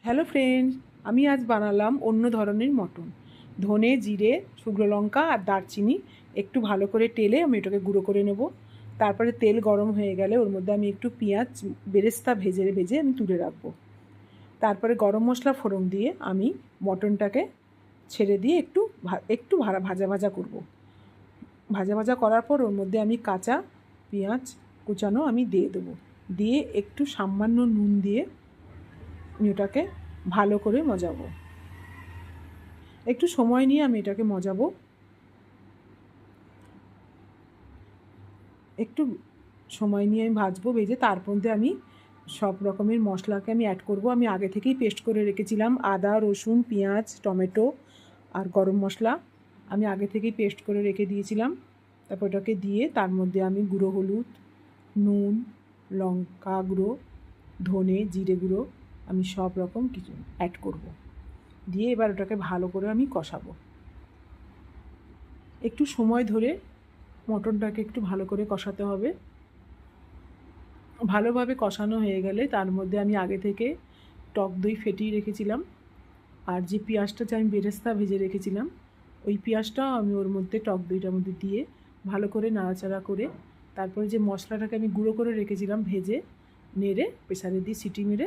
Hello friends, আমি আজ বানালাম অন্য ধরনের মটন। ধনে, জিরে, শুকনো লঙ্কা আর দারচিনি একটু ভালো করে টেলে আমি এটাকে গুঁড়ো করে নেব। তারপরে তেল গরম হয়ে গেলে ওর মধ্যে আমি একটু পেঁয়াজ বেরেস্তা ভেজে আমি তুলে রাখবো। তারপরে গরম মশলা ফোড়ন দিয়ে আমি মটনটাকে ছেড়ে দিয়ে একটু ভাজা ভাজা করব। ভাজা ভাজা করার পর ওর মধ্যে আমি কাঁচা পেঁয়াজ কুচানো আমি দিয়ে দেবো। দিয়ে একটু সামান্য নুন দিয়ে আমি ওটাকে ভালো করে মজাবো। একটু সময় নিয়ে আমি এটাকে মজাবো। একটু সময় নিয়ে আমি ভাজবো। ভেজে তার মধ্যে আমি সব রকমের মশলাকে আমি অ্যাড করব। আমি আগে থেকেই পেস্ট করে রেখেছিলাম আদা, রসুন, পেঁয়াজ, টমেটো আর গরম মশলা আমি আগে থেকেই পেস্ট করে রেখে দিয়েছিলাম। তারপর ওটাকে দিয়ে তার মধ্যে আমি গুঁড়ো হলুদ, নুন, লঙ্কা গুঁড়ো, ধনে, জিরে গুঁড়ো আমি সব রকম কিছু অ্যাড করব। দিয়ে এবার ওটাকে ভালো করে আমি কষাবো। একটু সময় ধরে মটনটাকে একটু ভালো করে কষাতে হবে। ভালোভাবে কষানো হয়ে গেলে তার মধ্যে আমি আগে থেকে টক দই ফেটিয়ে রেখেছিলাম আর যে পেঁয়াজটা আমি বেরেস্তা ভেজে রেখেছিলাম ওই পেঁয়াজটাও আমি ওর মধ্যে টক দইটার মধ্যে দিয়ে ভালো করে নাড়াচাড়া করে তারপরে যে মশলাটাকে আমি গুঁড়ো করে রেখেছিলাম ভেজে নেড়ে প্রেসারে দিয়ে সিটি মেরে